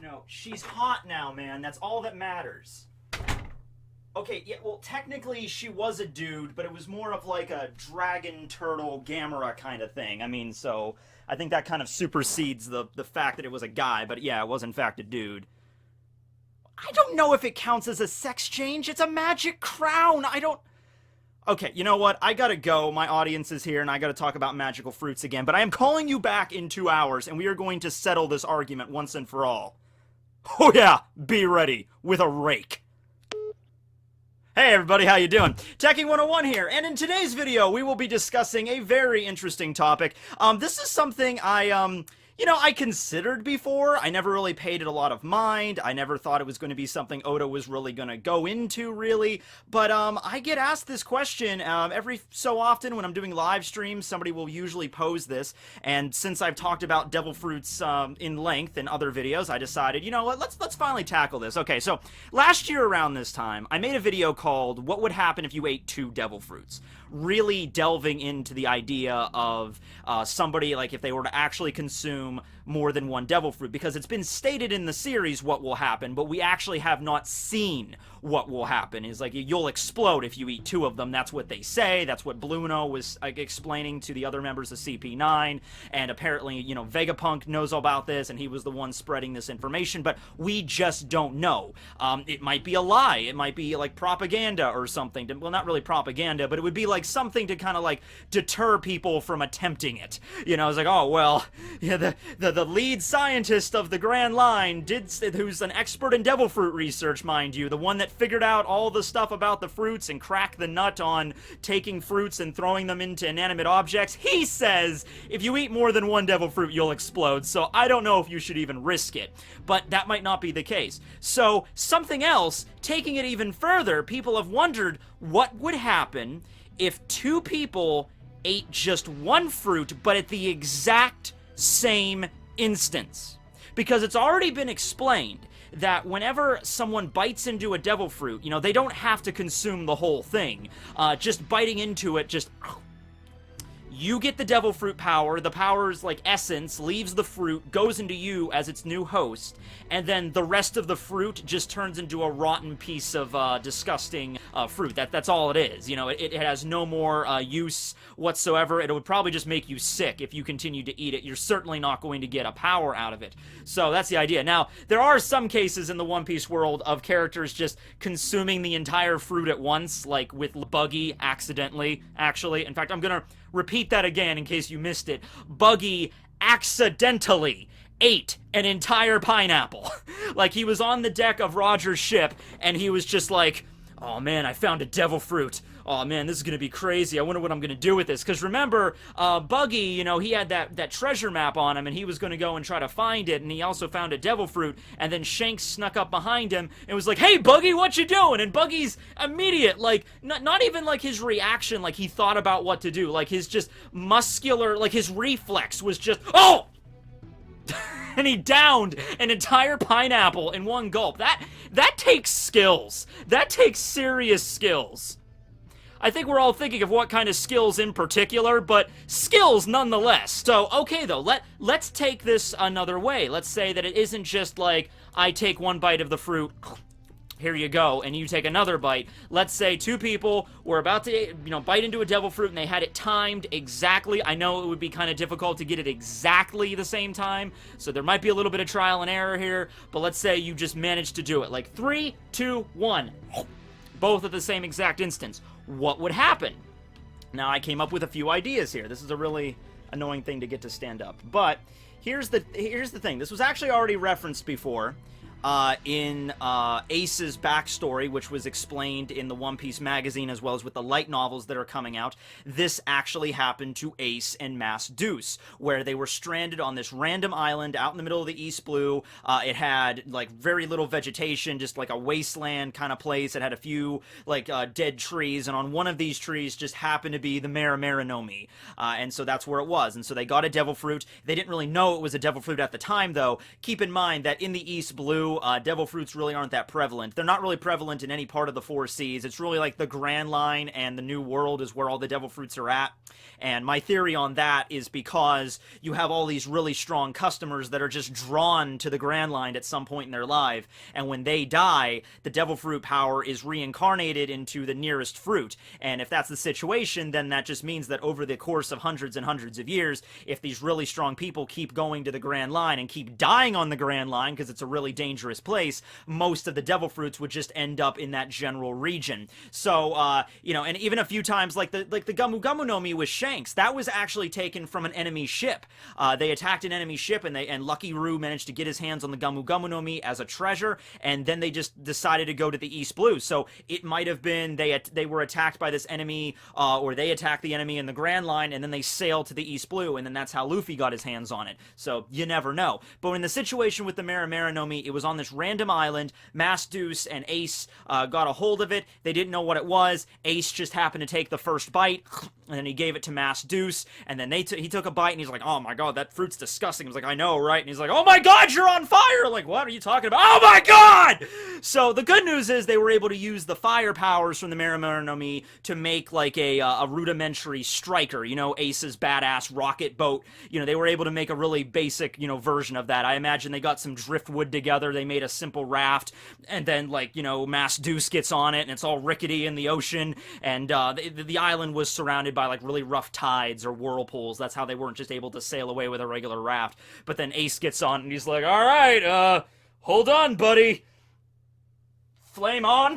No. She's hot now, man. That's all that matters. Okay, yeah, well, technically she was a dude, but it was more of like a dragon, turtle, Gamera kind of thing. I mean, so I think that kind of supersedes the fact that it was a guy, but yeah, it was in fact a dude. I don't know if it counts as a sex change. It's a magic crown. I don't... Okay, you know what? I gotta go. My audience is here, and I gotta talk about magical fruits again. But I am calling you back in 2 hours, and we are going to settle this argument once and for all. Oh yeah, be ready with a rake. Hey everybody, how you doing? Tekking101 here, and in today's video, we will be discussing a very interesting topic. This is something I considered before. I never really paid it a lot of mind. I never thought it was going to be something Oda was really going to go into, really. But, I get asked this question, every so often when I'm doing live streams. Somebody will usually pose this, and since I've talked about devil fruits, in length in other videos, I decided, you know what, let's finally tackle this. Okay, so, last year around this time, I made a video called, What Would Happen If You Ate 2 Devil Fruits? Really delving into the idea of, somebody, like, if they were to actually consume more than one devil fruit, because it's been stated in the series what will happen, but we actually have not seen what will happen. Is like, you'll explode if you eat 2 of them. That's what they say. That's what Bluno was explaining to the other members of CP9, and apparently, you know, Vegapunk knows all about this, and he was the one spreading this information, but we just don't know. It might be a lie. It might be like propaganda or something. Well, not really propaganda, but it would be like something to kind of like deter people from attempting it. You know, it's like, oh, well, yeah, the lead scientist of the Grand Line who's an expert in devil fruit research, mind you, the one that figured out all the stuff about the fruits and cracked the nut on taking fruits and throwing them into inanimate objects, he says if you eat more than one devil fruit, you'll explode. So I don't know if you should even risk it, but that might not be the case. So something else, taking it even further, people have wondered what would happen if 2 people ate just one fruit, but at the exact same instance. Because it's already been explained that whenever someone bites into a devil fruit, you know, they don't have to consume the whole thing. Just biting into it, you get the devil fruit power. The power's like essence leaves the fruit, goes into you as its new host, and then the rest of the fruit just turns into a rotten piece of disgusting fruit. That's all it is. You know, it has no more use whatsoever. It would probably just make you sick if you continue to eat it. You're certainly not going to get a power out of it. So that's the idea. Now, there are some cases in the One Piece world of characters just consuming the entire fruit at once, like with Buggy accidentally, actually. In fact, I'm gonna repeat that again in case you missed it. Buggy accidentally ate an entire pineapple. Like, he was on the deck of Roger's ship, and he was just like, oh man, I found a devil fruit. Oh man, this is gonna be crazy. I wonder what I'm gonna do with this. Because remember, Buggy, you know, he had that treasure map on him, and he was gonna go and try to find it, and he also found a devil fruit, and then Shanks snuck up behind him and was like, hey Buggy, what you doing? And Buggy's immediate, like, not even like his reaction, like he thought about what to do, like his just muscular, like his reflex was just, oh! And he downed an entire pineapple in one gulp. That takes skills. That takes serious skills. I think we're all thinking of what kind of skills in particular, but skills nonetheless. So, okay though, let's take this another way. Let's say that it isn't just like, I take one bite of the fruit, here you go, and you take another bite. Let's say 2 people were about to, you know, bite into a devil fruit, and they had it timed exactly. I know it would be kind of difficult to get it exactly the same time, so there might be a little bit of trial and error here, but let's say you just managed to do it. Like 3, 2, 1. Both at the same exact instance. What would happen? Now, I came up with a few ideas here. This is a really annoying thing to get to stand up. But here's the thing. This was actually already referenced before. in Ace's backstory, which was explained in the One Piece magazine as well as with the light novels that are coming out. This actually happened to Ace and Mass Deuce, where they were stranded on this random island out in the middle of the East Blue. It had, like, very little vegetation, just like a wasteland kind of place. It had a few, like, dead trees, and on one of these trees just happened to be the Mera Merinomi. And so that's where it was. And so they got a devil fruit. They didn't really know it was a devil fruit at the time, though. Keep in mind that in the East Blue, Blue, devil fruits really aren't that prevalent. They're not really prevalent in any part of the Four Seas. It's really like the Grand Line and the New World is where all the devil fruits are at. And my theory on that is because you have all these really strong customers that are just drawn to the Grand Line at some point in their life, and when they die, the devil fruit power is reincarnated into the nearest fruit. And if that's the situation, then that just means that over the course of hundreds and hundreds of years, if these really strong people keep going to the Grand Line and keep dying on the Grand Line, because it's a really dangerous place, most of the devil fruits would just end up in that general region. So, you know, and even a few times, like the Gumu Gumu no Mi with Shanks, that was actually taken from an enemy ship. They attacked an enemy ship, and Lucky Roo managed to get his hands on the Gumu Gumu no Mi as a treasure, and then they just decided to go to the East Blue. So it might have been they were attacked by this enemy, or they attacked the enemy in the Grand Line, and then they sailed to the East Blue, and then that's how Luffy got his hands on it. So you never know. But in the situation with the Maramara no Mi, it was on this random island. Deuce and Ace got a hold of it. They didn't know what it was. Ace just happened to take the first bite, and then he gave it to Deuce, and then he took a bite, and he's like, oh my god, that fruit's disgusting. I was like, I know, right? And he's like, oh my god, you're on fire! Like, what are you talking about? Oh my god! So the good news is they were able to use the fire powers from the Maramara no Mi to make like a rudimentary striker, you know, Ace's badass rocket boat. You know, they were able to make a really basic, you know, version of that. I imagine they got some driftwood together, they made a simple raft, and then, like, you know, Deuce gets on it, and it's all rickety in the ocean, and the island was surrounded by, like, really rough tides or whirlpools. That's how they weren't just able to sail away with a regular raft. But then Ace gets on, and he's like, alright, hold on, buddy. Flame on,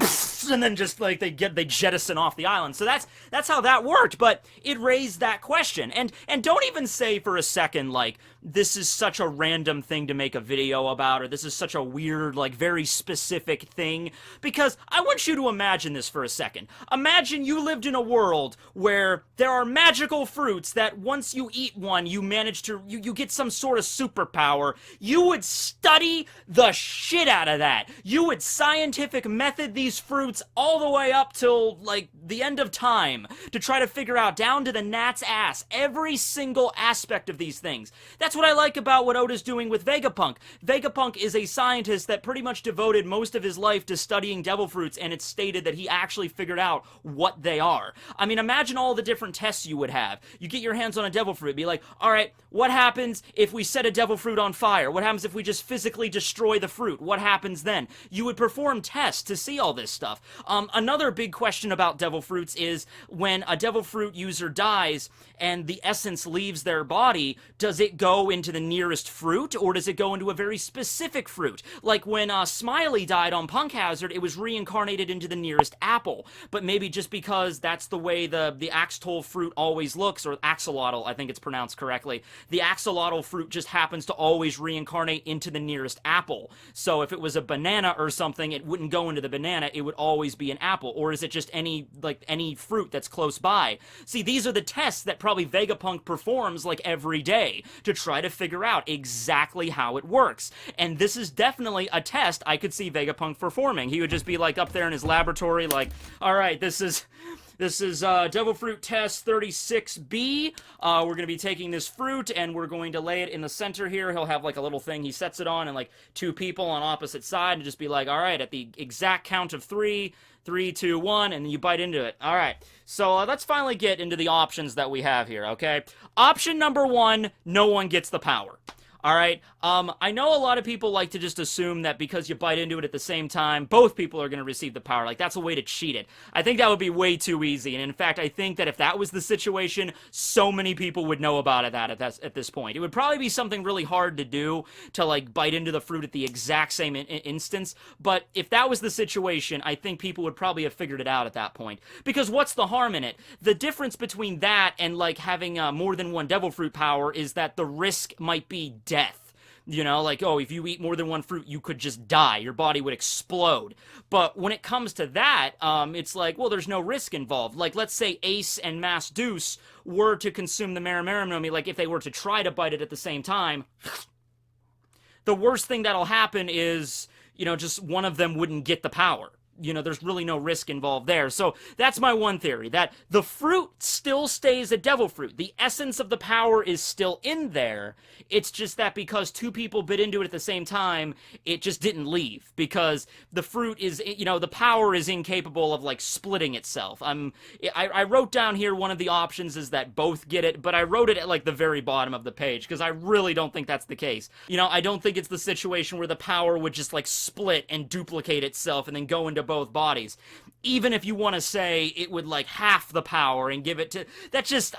and then just like they jettison off the island. So that's how that worked. But it raised that question, and don't even say for a second like this is such a random thing to make a video about, or this is such a weird, like, very specific thing, because I want you to imagine this for a second. Imagine you lived in a world where there are magical fruits that once you eat one, you manage to you get some sort of superpower. You would study the shit out of that. You would scientific method these fruits all the way up till, like, the end of time to try to figure out, down to the gnat's ass, every single aspect of these things. That's what I like about what Oda's doing with Vegapunk. Vegapunk is a scientist that pretty much devoted most of his life to studying devil fruits, and it's stated that he actually figured out what they are. I mean, imagine all the different tests you would have. You get your hands on a devil fruit, be like, alright, what happens if we set a devil fruit on fire? What happens if we just physically destroy the fruit? What happens then? You would perform tests to see all this stuff. Another big question about devil fruits is when a devil fruit user dies and the essence leaves their body, does it go into the nearest fruit, or does it go into a very specific fruit? Like when Smiley died on Punk Hazard, it was reincarnated into the nearest apple. But maybe just because that's the way the axolotl fruit always looks, or axolotl, I think it's pronounced correctly, the axolotl fruit just happens to always reincarnate into the nearest apple. So if it was a banana or something, it wouldn't go into the banana, it would always be an apple. Or is it just any fruit that's close by? See, these are the tests that probably Vegapunk performs like every day to try to figure out exactly how it works. And this is definitely a test I could see Vegapunk performing. He would just be like up there in his laboratory like, alright, this is Devil Fruit Test 36B. We're going to be taking this fruit, and we're going to lay it in the center here. He'll have, like, a little thing he sets it on, and, like, two people on opposite side, and just be like, alright, at the exact count of 3, 3, 2, 1, and then you bite into it. Alright, so let's finally get into the options that we have here, okay? Option number 1, no one gets the power. Alright, I know a lot of people like to just assume that because you bite into it at the same time, both people are going to receive the power. Like, that's a way to cheat it. I think that would be way too easy, and in fact, I think that if that was the situation, so many people would know about it at this point. It would probably be something really hard to do, to, like, bite into the fruit at the exact same instance, but if that was the situation, I think people would probably have figured it out at that point. Because what's the harm in it? The difference between that and, like, having more than one devil fruit power is that the risk might be death. You know, like, oh, if you eat more than one fruit, you could just die. Your body would explode. But when it comes to that, it's like, well, there's no risk involved. Like, let's say Ace and Deuce were to consume the Maramara no Mi, like, if they were to try to bite it at the same time, the worst thing that'll happen is, you know, just one of them wouldn't get the power. there's really no risk involved there. So that's my one theory, that the fruit still stays a devil fruit. The essence of the power is still in there. It's just that because two people bit into it at the same time, it just didn't leave, because the fruit is, the power is incapable of like splitting itself. I wrote down here one of the options is that both get it, but I wrote it at like the very bottom of the page because I really don't think that's the case. I don't think it's the situation where the power would just like split and duplicate itself and then go into both bodies. Even if you want to say it would like half the power and give it to,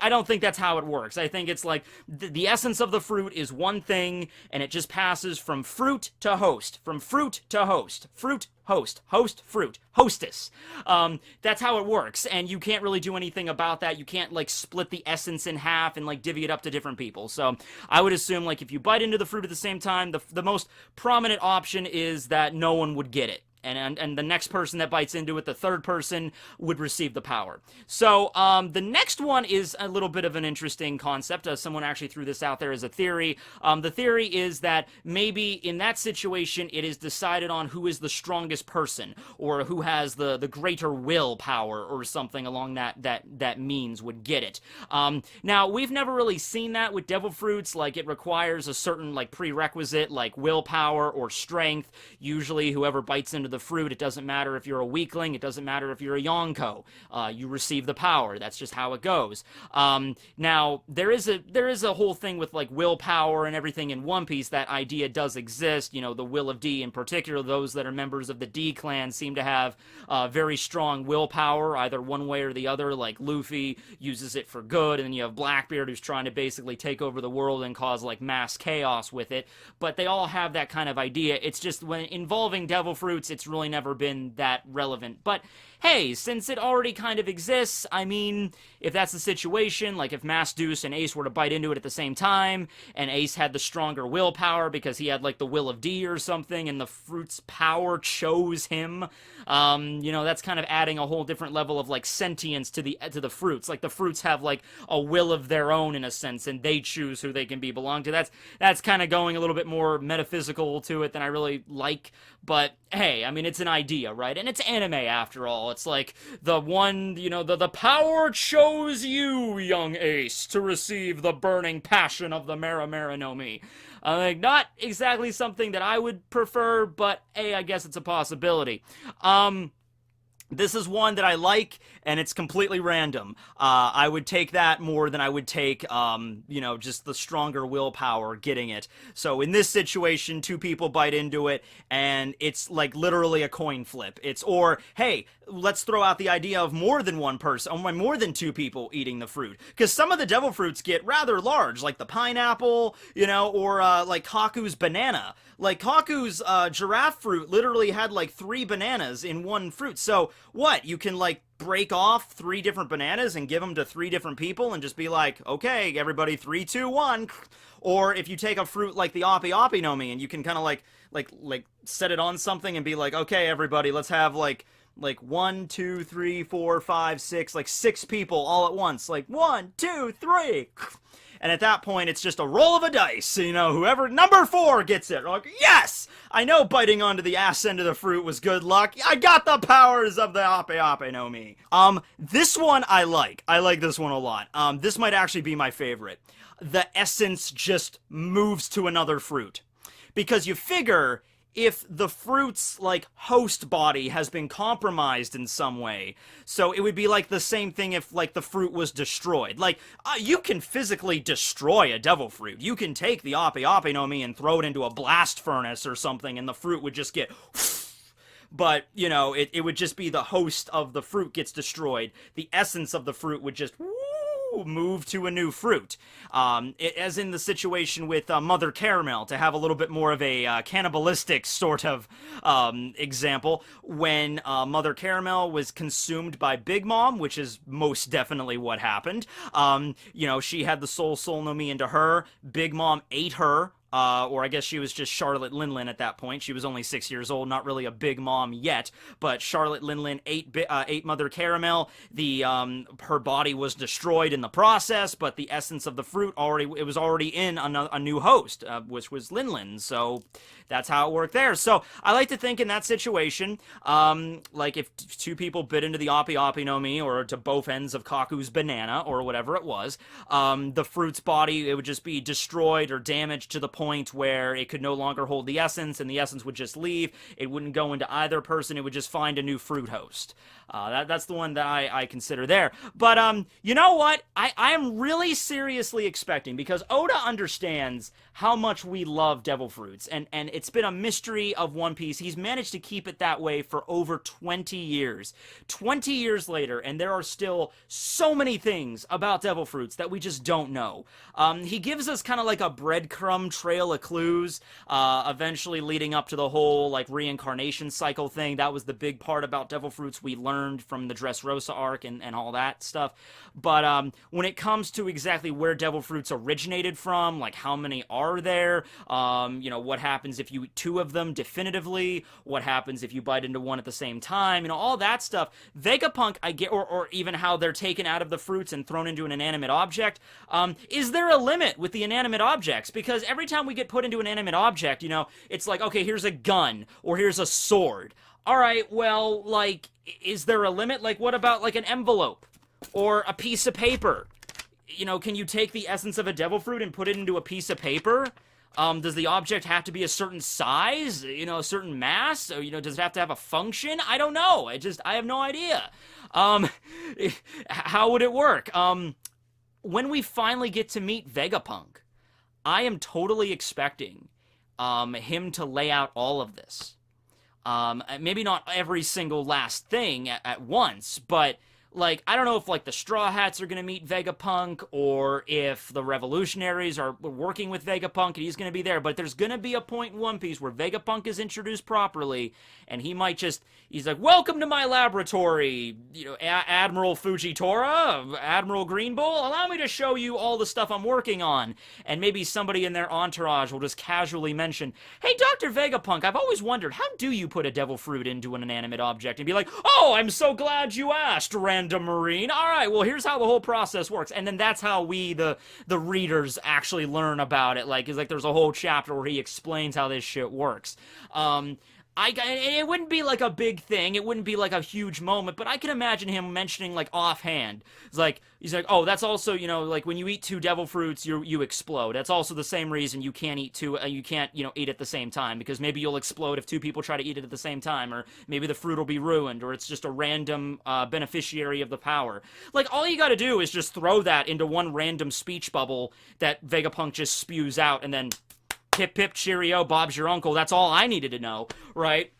I don't think that's how it works. I think it's like the essence of the fruit is one thing, and it just passes from fruit to host, from fruit to host, fruit, host, host, fruit, hostess. That's how it works, and you can't really do anything about that. You can't like split the essence in half and like divvy it up to different people. So I would assume like if you bite into the fruit at the same time, the most prominent option is that no one would get it. And the next person that bites into it, the third person, would receive the power. So the next one is a little bit of an interesting concept. Someone actually threw this out there as a theory. The theory is that maybe in that situation, it is decided on who is the strongest person, or who has the greater willpower, or something along that means would get it. Now, we've never really seen that with devil fruits. Like, it requires a certain like prerequisite, like willpower or strength. Usually, whoever bites into the fruit, it doesn't matter if you're a weakling, it doesn't matter if you're a Yonko, you receive the power. That's just how it goes. Now there is a whole thing with like willpower and everything in One Piece. That idea does exist. The will of D in particular, those that are members of the D clan seem to have very strong willpower, either one way or the other. Like Luffy uses it for good, and then you have Blackbeard who's trying to basically take over the world and cause like mass chaos with it. But they all have that kind of idea. It's just when involving devil fruits, it's really never been that relevant. But hey, since it already kind of exists, I mean, if that's the situation, like if Deuce and Ace were to bite into it at the same time, and Ace had the stronger willpower because he had like the will of D or something, and the fruit's power chose him, that's kind of adding a whole different level of like sentience to the fruits. Like the fruits have like a will of their own in a sense, and they choose who they can belong to. That's kind of going a little bit more metaphysical to it than I really like. But hey, I mean, it's an idea, right? And it's anime after all. It's like the one, the power chose you, young Ace, to receive the burning passion of the Mera Mera no Mi. Like, not exactly something that I would prefer, but hey, I guess it's a possibility. This is one that I like, and it's completely random. I would take that more than I would take, just the stronger willpower getting it. So in this situation, two people bite into it, and it's like literally a coin flip. Or, hey, let's throw out the idea of more than one person, or more than two people eating the fruit. Because some of the devil fruits get rather large, like the pineapple, or like Kaku's banana. Like, Kaku's giraffe fruit literally had, like, 3 bananas in one fruit. So, what? You can, like, break off 3 different bananas and give them to 3 different people and just be like, okay, everybody, 3, 2, 1. Or if you take a fruit like the Oppie Oppie no Mi and you can kind of, like, set it on something and be like, okay, everybody, let's have, like 1, 2, 3, 4, 5, 6, like 6 people all at once. Like, 1, 2, 3. And at that point, it's just a roll of a dice. Whoever number 4 gets it. Like, yes! I know biting onto the ass end of the fruit was good luck. I got the powers of the Oppie Oppie no Mi. This one I like. I like this one a lot. This might actually be my favorite. The essence just moves to another fruit. Because you figure, if the fruit's, like, host body has been compromised in some way. So it would be like the same thing if, like, the fruit was destroyed. Like, you can physically destroy a devil fruit. You can take the Oppie Oppie no Mi and throw it into a blast furnace or something, and the fruit would just get... But, it would just be the host of the fruit gets destroyed. The essence of the fruit would just... move to a new fruit. As in the situation with Mother Caramel, to have a little bit more of a cannibalistic sort of example, when Mother Caramel was consumed by Big Mom, which is most definitely what happened. She had the Soul no Mi into her. Big Mom ate her. or I guess she was just Charlotte Linlin at that point. She was only 6 years old, not really a big mom yet, but Charlotte Linlin ate Mother Caramel. Her body was destroyed in the process, but the essence of the fruit was already in a new host, which was Linlin. So that's how it worked there. So I like to think in that situation, like if two people bit into the Oppi Oppi no Mi, or to both ends of Kaku's banana, or whatever it was, the fruit's body, it would just be destroyed or damaged to the point where it could no longer hold the essence, and the essence would just leave. It wouldn't go into either person. It would just find a new fruit host. That's the one that I consider there. But you know what? I am really seriously expecting, because Oda understands how much we love devil fruits, and it's been a mystery of One Piece. He's managed to keep it that way for over 20 years. 20 years later, and there are still so many things about devil fruits that we just don't know. He gives us kind of like a breadcrumb trail of clues, eventually leading up to the whole like reincarnation cycle thing. That was the big part about devil fruits we learned from the Dressrosa arc and all that stuff. But when it comes to exactly where devil fruits originated from, like how many are there, what happens if you eat 2 of them definitively, what happens if you bite into one at the same time, all that stuff. Vegapunk, I get, or even how they're taken out of the fruits and thrown into an inanimate object. Is there a limit with the inanimate objects? Because every time we get put into an inanimate object, it's like, okay, here's a gun, or here's a sword. All right, well, like, is there a limit? Like, what about, like, an envelope? Or a piece of paper? Can you take the essence of a devil fruit and put it into a piece of paper? Does the object have to be a certain size? A certain mass? Or, does it have to have a function? I don't know. I have no idea. How would it work? When we finally get to meet Vegapunk, I am totally expecting him to lay out all of this. Maybe not every single last thing at once, but like, I don't know if like the Straw Hats are going to meet Vegapunk, or if the Revolutionaries are working with Vegapunk and he's going to be there, but there's going to be a point in One Piece where Vegapunk is introduced properly, and he's like, welcome to my laboratory, Admiral Fujitora, Admiral Green Bull, allow me to show you all the stuff I'm working on. And maybe somebody in their entourage will just casually mention, hey, Dr. Vegapunk, I've always wondered, how do you put a devil fruit into an inanimate object? And be like, oh, I'm so glad you asked, random Marine. All right, well, here's how the whole process works. And then that's how we, the readers, actually learn about it. Like, there's a whole chapter where he explains how this shit works. It wouldn't be like a big thing. It wouldn't be like a huge moment, but I can imagine him mentioning like offhand. He's like, oh, that's also, like when you eat 2 devil fruits, you explode. That's also the same reason you can't eat 2, you can't, eat at the same time, because maybe you'll explode if 2 people try to eat it at the same time, or maybe the fruit will be ruined, or it's just a random beneficiary of the power. Like, all you gotta do is just throw that into one random speech bubble that Vegapunk just spews out, and then pip pip cheerio, Bob's your uncle. That's all I needed to know, right?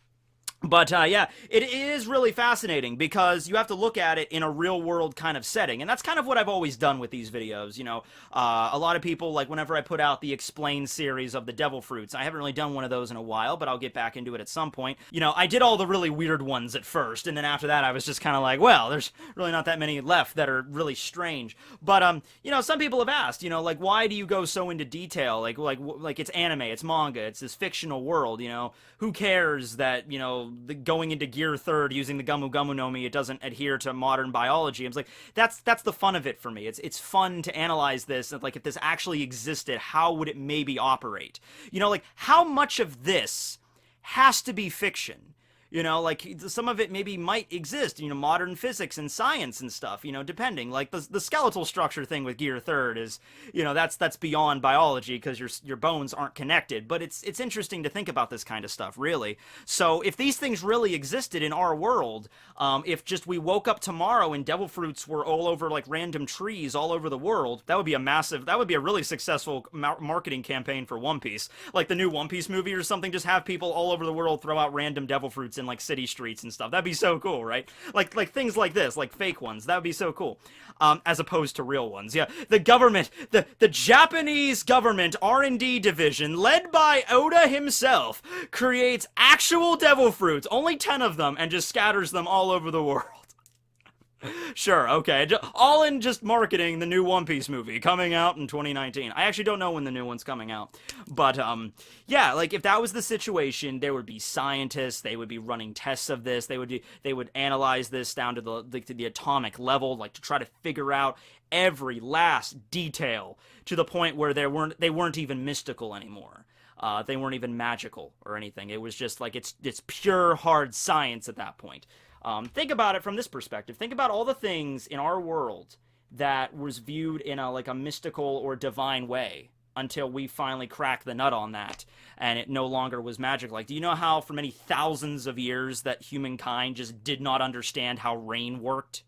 But, yeah, it is really fascinating, because you have to look at it in a real-world kind of setting, and that's kind of what I've always done with these videos, a lot of people, like, whenever I put out the Explain series of the Devil Fruits, I haven't really done one of those in a while, but I'll get back into it at some point. I did all the really weird ones at first, and then after that I was just kind of like, well, there's really not that many left that are really strange. But, some people have asked, like, why do you go so into detail? Like it's anime, it's manga, it's this fictional world, who cares that, going into Gear Third using the Gumu Gumu no Mi, it doesn't adhere to modern biology. I was like, that's the fun of it for me. It's fun to analyze this, and like, if this actually existed, how would it maybe operate? Like, how much of this has to be fiction? Like, some of it maybe might exist, modern physics and science and stuff, depending. Like, the skeletal structure thing with Gear Third is, that's beyond biology, because your bones aren't connected. But it's interesting to think about this kind of stuff, really. So, if these things really existed in our world, if just we woke up tomorrow and devil fruits were all over, like, random trees all over the world, that would be a really successful marketing campaign for One Piece. Like, the new One Piece movie or something, just have people all over the world throw out random devil fruits in like city streets and stuff. That'd be so cool, right? Like things like this, like fake ones. That would be so cool. As opposed to real ones. Yeah, the government, the Japanese government R&D division, led by Oda himself, creates actual devil fruits, only 10 of them, and just scatters them all over the world. Sure, okay. All in just marketing the new One Piece movie coming out in 2019. I actually don't know when the new one's coming out. But, yeah, like, if that was the situation, there would be scientists, they would be running tests of this, they would analyze this down to the atomic level, like, to try to figure out every last detail to the point where they weren't even mystical anymore. They weren't even magical or anything. It was just like, it's pure hard science at that point. Think about it from this perspective. Think about all the things in our world that was viewed in a mystical or divine way until we finally cracked the nut on that and it no longer was magic. Like, do you know how for many thousands of years that humankind just did not understand how rain worked?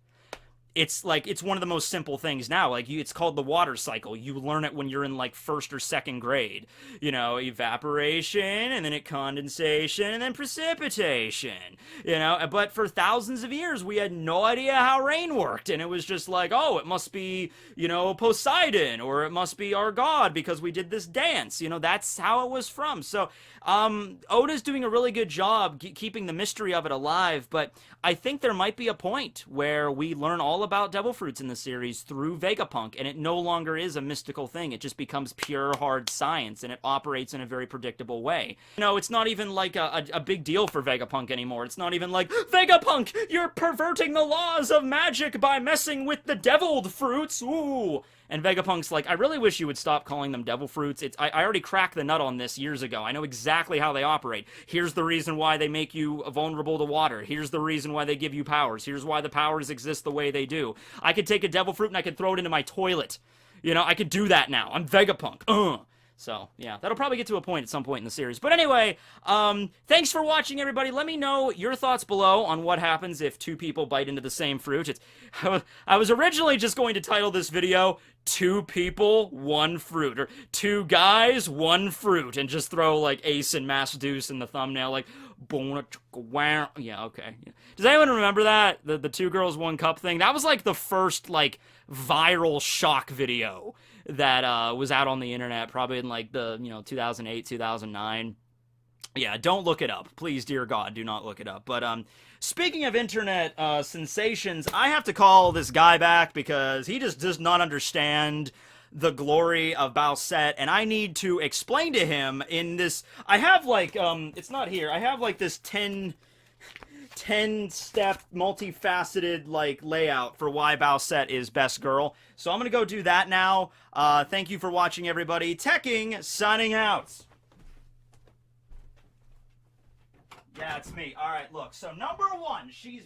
It's like, it's one of the most simple things now. Like, it's called the water cycle. You learn it when you're in like first or second grade. You know, evaporation, and then condensation, and then precipitation. You know, but for thousands of years, we had no idea how rain worked. And it was just like, oh, it must be, you know, Poseidon, or it must be our god because we did this dance. You know, that's how it was from. So, Oda's doing a really good job keeping the mystery of it alive, but I think there might be a point where we learn all about devil fruits in the series through Vegapunk, and it no longer is a mystical thing. It just becomes pure hard science, and it operates in a very predictable way. You know, it's not even like a big deal for Vegapunk anymore. It's not even like, Vegapunk, you're perverting the laws of magic by messing with the deviled fruits, ooh! And Vegapunk's like, I really wish you would stop calling them devil fruits. I already cracked the nut on this years ago. I know exactly how they operate. Here's the reason why they make you vulnerable to water. Here's the reason why they give you powers. Here's why the powers exist the way they do. I could take a devil fruit and I could throw it into my toilet. You know, I could do that now. I'm Vegapunk. So, yeah, that'll probably get to a point at some point in the series. But anyway, thanks for watching, everybody. Let me know your thoughts below on what happens if two people bite into the same fruit. I was originally just going to title this video, Two People, One Fruit, or Two Guys, One Fruit, and just throw, like, Ace and Mass Deuce in the thumbnail, like, yeah, okay. Does anyone remember that? The Two Girls, One Cup thing? That was, like, the first, like, viral shock video that was out on the internet, probably in like the 2008, 2009. Yeah, don't look it up, please, dear God, do not look it up. But speaking of internet sensations, I have to call this guy back because he just does not understand the glory of Bowsette, and I need to explain to him in this. I have like it's not here. I have like this 10-step, multifaceted, like, layout for why Bowsette is best girl. So I'm gonna go do that now. Thank you for watching, everybody. Tekking, signing out. Yeah, it's me. Alright, look. So, number one, she's